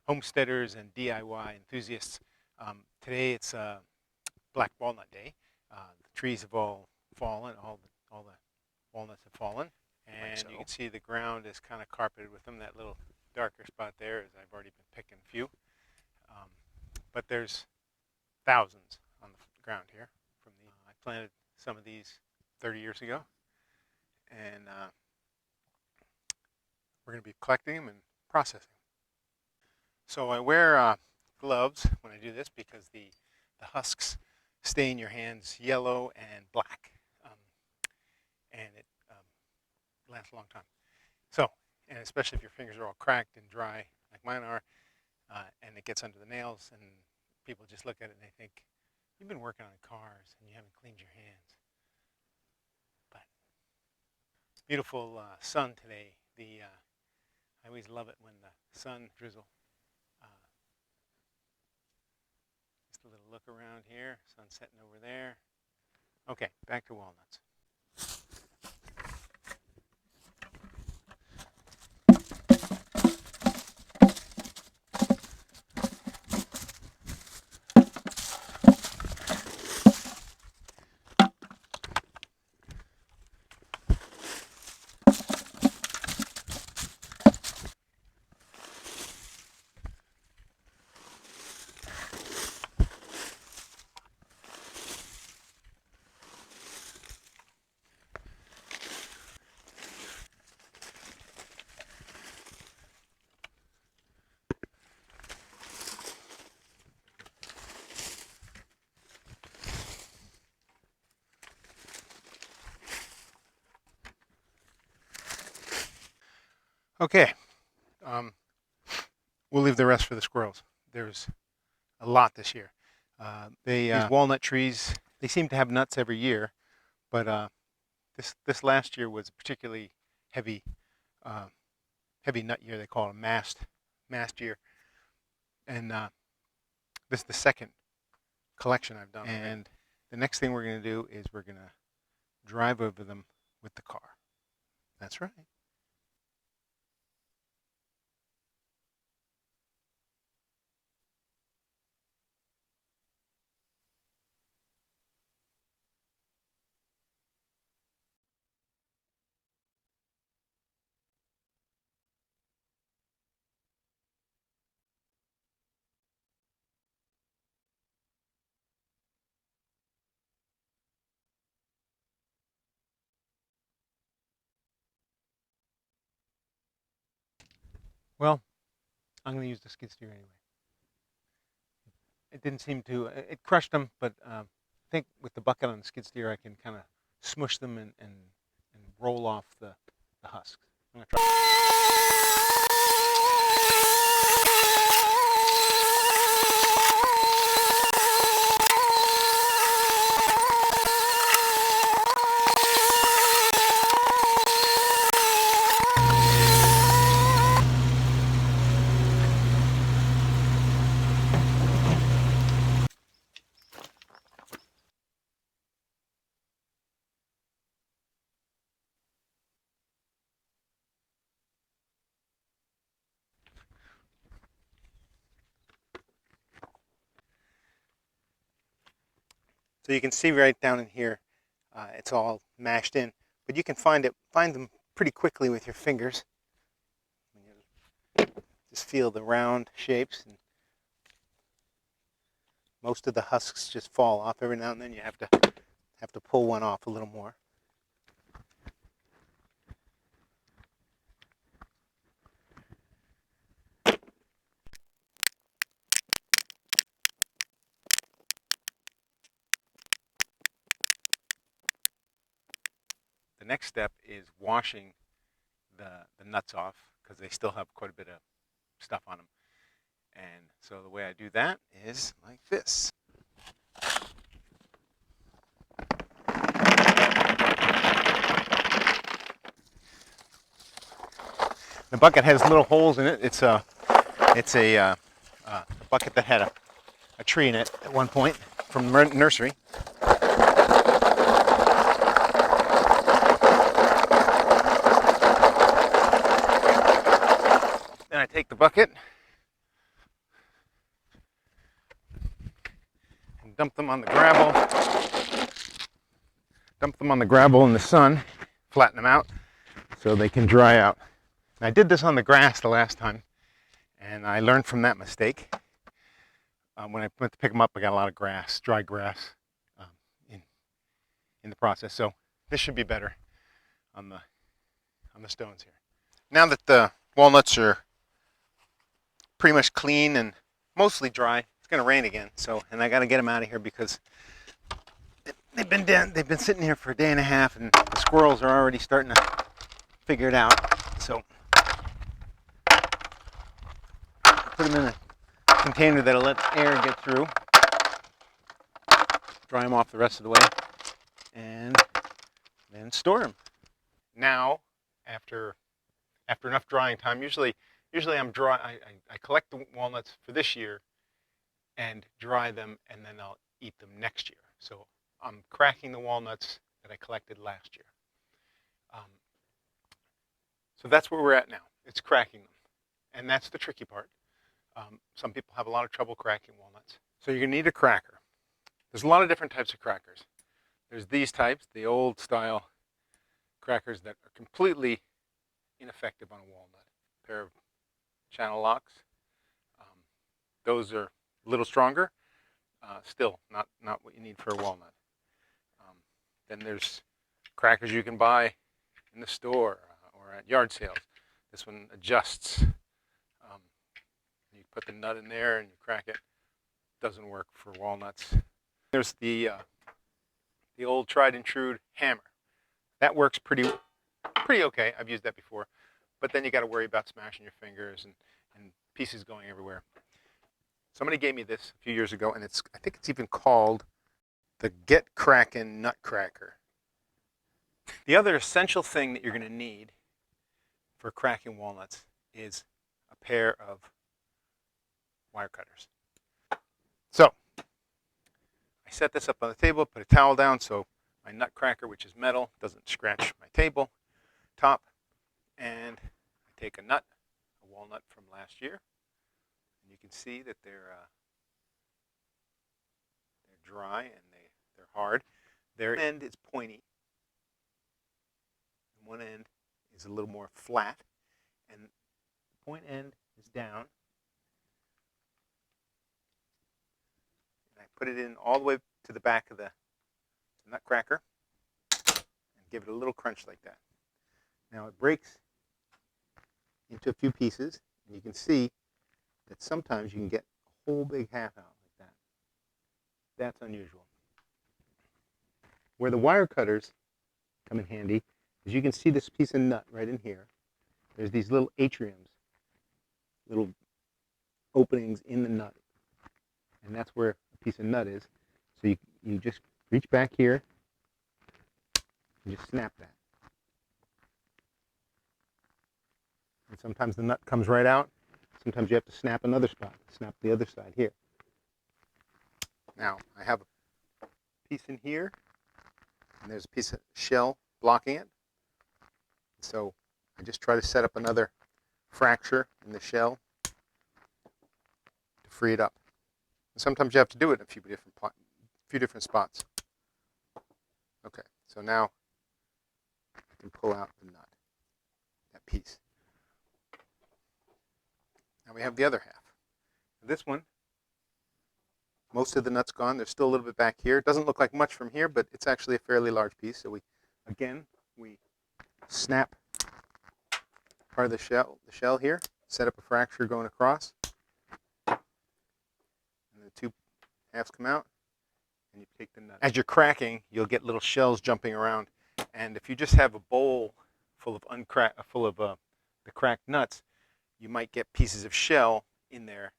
homesteaders and DIY enthusiasts. Today it's Black Walnut Day. The trees have all fallen, all the walnuts have fallen, and you can see the ground is kind of carpeted with them. That little darker spot there is I've already been picking a few, but there's thousands on the ground here. I planted some of these 30 years ago, and we're going to be collecting them and processing. So I wear gloves when I do this because the husks stain your hands yellow and black, and it lasts a long time. So, and especially if your fingers are all cracked and dry like mine are, and it gets under the nails, and people just look at it and they think, you've been working on cars and you haven't cleaned your hands. But beautiful sun today. I always love it when the sun drizzle. Just a little look around here. Sun setting over there. Okay, back to walnuts. Okay, we'll leave the rest for the squirrels. There's a lot this year. These walnut trees, they seem to have nuts every year, but this last year was a particularly heavy heavy nut year. They call it a mast year, and this is the second collection I've done. And the next thing we're going to do is we're going to drive over them with the car. That's right. Well, I'm going to use the skid steer anyway. It didn't seem to, it crushed them, but I think with the bucket on the skid steer, I can kind of smush them and roll off the husks. I'm going to try. So you can see right down in here, it's all mashed in, but you can find them pretty quickly with your fingers. Just feel the round shapes, and most of the husks just fall off. Every now and then you have to pull one off a little more. The next step is washing the nuts off because they still have quite a bit of stuff on them. And so the way I do that is like this. The bucket has little holes in it. It's a bucket that had a tree in it at one point from the nursery. Then I take the bucket, dump them on the gravel. Dump them on the gravel in the sun, flatten them out so they can dry out. And I did this on the grass the last time, and I learned from that mistake. When I went to pick them up, I got a lot of grass, dry grass, in the process. So this should be better on the stones here. Now that the walnuts are pretty much clean and mostly dry, it's going to rain again. So, and I got to get them out of here because they've been sitting here for a day and a half, and the squirrels are already starting to figure it out. So put them in a container that'll let air get through. Dry them off the rest of the way, and then store them. Now, after enough drying time, usually I'm I collect the walnuts for this year and dry them, and then I'll eat them next year. So I'm cracking the walnuts that I collected last year. So that's where we're at now. It's cracking them, and that's the tricky part. Some people have a lot of trouble cracking walnuts. So you're going to need a cracker. There's a lot of different types of crackers. There's these types, the old style crackers that are completely ineffective on a walnut. A pair of channel locks. Those are a little stronger. Still not what you need for a walnut. Then there's crackers you can buy in the store or at yard sales. This one adjusts. You put the nut in there and you crack it. Doesn't work for walnuts. There's the old tried and true hammer. That works pretty okay. I've used that before. But then you got to worry about smashing your fingers and pieces going everywhere. Somebody gave me this a few years ago, and I think it's even called the Get Crackin' Nut Cracker. The other essential thing that you're going to need for cracking walnuts is a pair of wire cutters. So I set this up on the table, put a towel down so my nut cracker, which is metal, doesn't scratch my table top, and I take a walnut from last year, and you can see that they're dry and they're hard. Their end is pointy, and one end is a little more flat, and the point end is down. And I put it in all the way to the back of the nut cracker and give it a little crunch like that. Now it breaks into a few pieces, and you can see that sometimes you can get a whole big half out like that. That's unusual. Where the wire cutters come in handy is you can see this piece of nut right in here. There's these little atriums, little openings in the nut, and that's where a piece of nut is. So you just reach back here and just snap that. And sometimes the nut comes right out. Sometimes you have to snap another spot. Snap the other side here. Now, I have a piece in here, and there's a piece of shell blocking it. So I just try to set up another fracture in the shell to free it up. And sometimes you have to do it in a few different spots. Okay, so now I can pull out the nut, that piece. Now we have the other half. This one, most of the nut's gone. There's still a little bit back here. It doesn't look like much from here, but it's actually a fairly large piece. So we snap part of the shell here, set up a fracture going across, and the two halves come out, and you take the nut. As you're cracking, you'll get little shells jumping around, and if you just have a bowl full of the cracked nuts, you might get pieces of shell in there,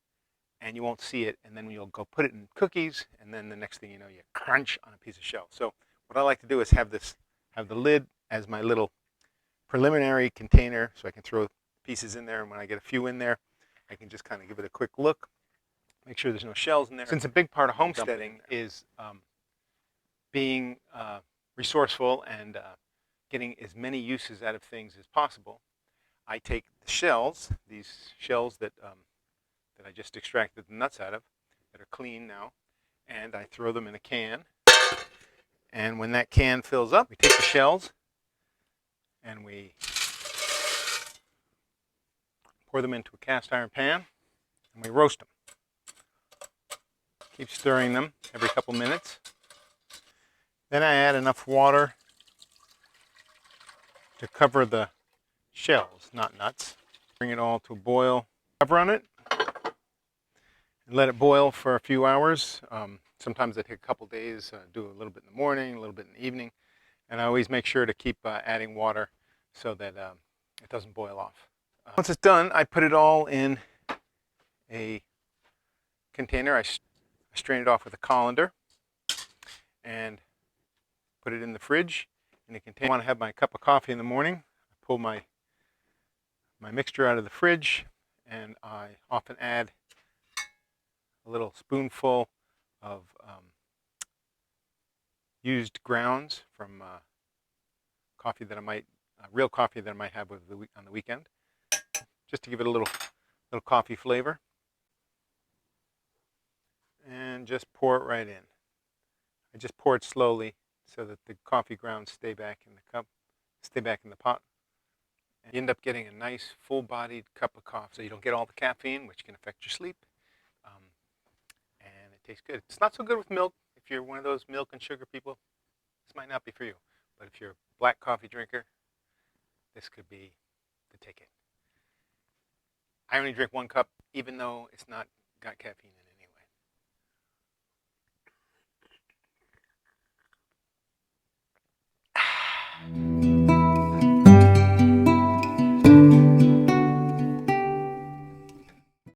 and you won't see it, and then you'll go put it in cookies, and then the next thing you know, you crunch on a piece of shell. So what I like to do is have the lid as my little preliminary container, so I can throw pieces in there, and when I get a few in there, I can just kind of give it a quick look, make sure there's no shells in there. Since a big part of homesteading is being resourceful and getting as many uses out of things as possible, I take the shells, these shells that I just extracted the nuts out of, that are clean now, and I throw them in a can. And when that can fills up, we take the shells and we pour them into a cast iron pan and we roast them. Keep stirring them every couple minutes. Then I add enough water to cover the shells, not nuts. Bring it all to a boil. Cover on it and let it boil for a few hours. Sometimes I take a couple days, do a little bit in the morning, a little bit in the evening. And I always make sure to keep adding water so that it doesn't boil off. Once it's done, I put it all in a container. I strain it off with a colander and put it in the fridge in a container. I want to have my cup of coffee in the morning. I pull my mixture out of the fridge, and I often add a little spoonful of used grounds from coffee that I might, real coffee that I might have on the weekend, just to give it a little coffee flavor. And just pour it right in. I just pour it slowly so that the coffee grounds stay back in the cup, stay back in the pot. And you end up getting a nice full-bodied cup of coffee, so you don't get all the caffeine, which can affect your sleep. And it tastes good. It's not so good with milk. If you're one of those milk and sugar people, this might not be for you. But if you're a black coffee drinker, this could be the ticket. I only drink 1 cup, even though it's not got caffeine in it.